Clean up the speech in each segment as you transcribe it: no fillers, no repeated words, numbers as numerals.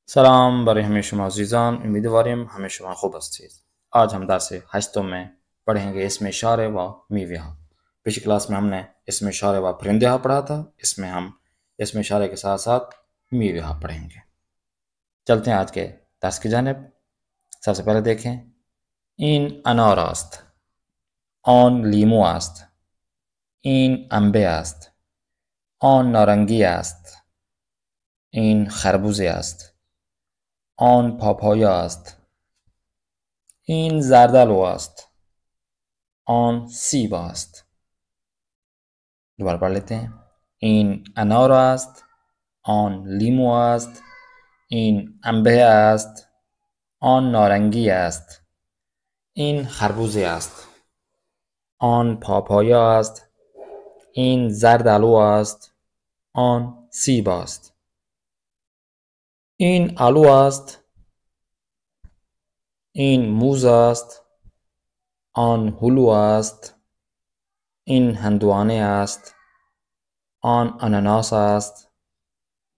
سلام برای همه شما عزیزان، امیدواریم همه شما خوب هستید. आज हम दर्स हस्तों में पढ़ेंगे इसमें इशारे व मीविया। पिछली क्लास में हमने इसमें इशारे व परिंदे पढ़ा था। इसमें हम इसमें इशारे के साथ साथ मीविया पढ़ेंगे। चलते हैं आज के दर्स की जानिब। सबसे पहले देखें इन अनार است آن لیمو است این انبه است آن نارنگی است این خربوزه است آن پاپایا است این زردالو است آن سیب است. دوباره پڑھ لیتے ہیں این انار است آن لیمو است این انبه است آن نارنگی است این خربوزه است آن پاپایا است این زردالو است آن سیب است. این آلو است این موز است آن هلو است این هندوانه است آن اناناس است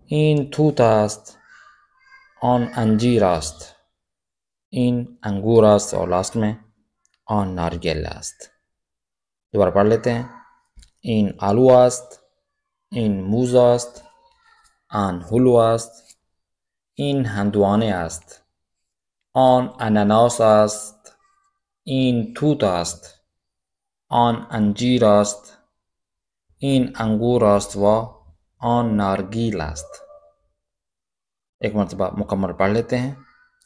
این توت است آن انجیر است این انگور است اور लास्ट में آن नारियल است. दोबारा पढ़ लेते हैं این आलू است این موز است آن هلو است این هندوانه است آن اناناس است این توت است آن انجیر است این انگور است و آن नारगील است. एक मरतबा मुकम्मल पढ़ लेते हैं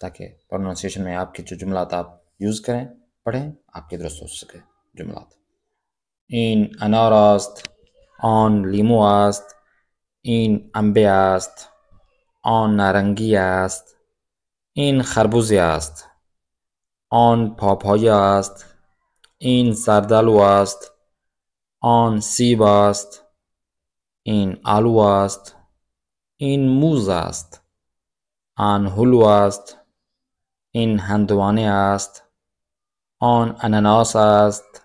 ताकि प्रोनाउंसिएशन में आपके जो जुमलात आप यूज़ करें पढ़ें आपके दुरुस्त हो सके जुमलात. این انار است آن لیمو است این انبه است آن نارنگی است این خربوزه است آن پاپایا است این زردالو است آن سیب است این آلو است این موز است آن هلو است این هندوانه است آن اناناس است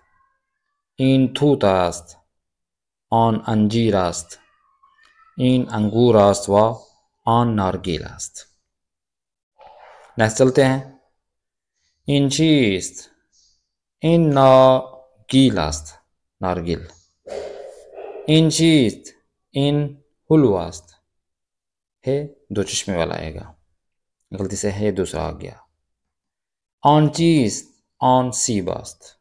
این توت است آن انجیر است این انگور است و آن نارگیل است. नेक्स्ट चलते हैं این چیست این نارگیل است نارگیل. این چیست این هلو است है दो चश्मे वाला आएगा गलती से है दूसरा आ गया. آن چیست آن سیب است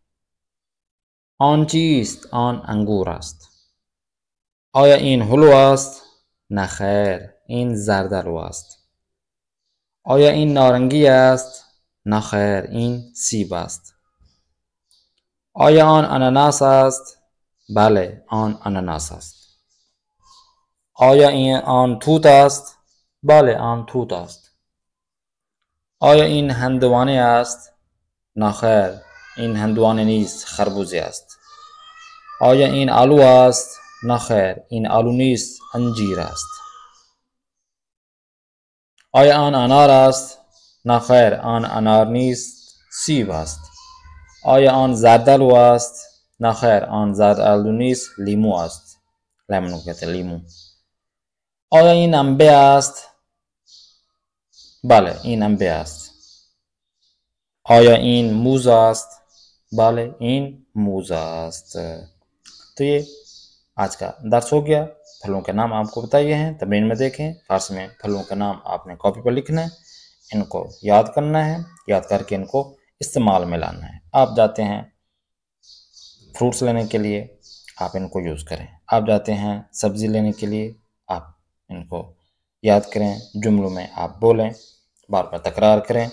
آن چیست آن انگور است. آیا این هلو است نه خیر این زردالو است. آیا این نارنگی است نه خیر این سیب است. آیا آن اناناس است بله آن اناناس است. آیا این آن توت است بله آن توت است. آیا این هندوانه است نه خیر این هندوانه نیست خربوزه است. آیا این آلو است نه خیر این آلو نیست انجیر است. آیا آن انار است نه خیر آن انار نیست سیب است. آیا آن زردالو است نه خیر آن زردالو نیست لیمو است. لیمون कहते हैं لیمو. آیا این انبه است بله این انبه است. آیا این موز است بله این موز است. तो ये आज का दर्स हो गया. फलों के नाम आपको बताइए हैं. तमरीन में देखें फारसी में फलों के नाम आपने कॉपी पर लिखना है इनको याद करना है याद करके इनको इस्तेमाल में लाना है. आप जाते हैं फ्रूट्स लेने के लिए आप इनको यूज़ करें. आप जाते हैं सब्ज़ी लेने के लिए आप इनको याद करें जुमलों में आप बोलें बार बार तकरार करें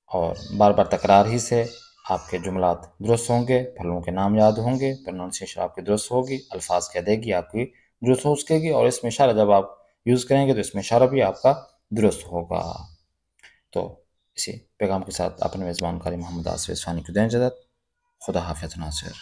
और बार बार तकरार ही से आपके जुमलात दुरुस्त होंगे फलों के नाम याद होंगे प्रोनाउंसिएशन आपकी दुरुस्त होगी अल्फाज की अदायगी आपकी दुरुस्त हो सकेगी और इसमें इशारा जब आप यूज़ करेंगे तो इसमें इशारा भी आपका दुरुस्त होगा. तो इसी पैगाम के साथ अपने मेज़बान कारी मोहम्मद आसिफ इस्फानी को दें इजाज़त. खुदा हाफ़िज़ नासिर.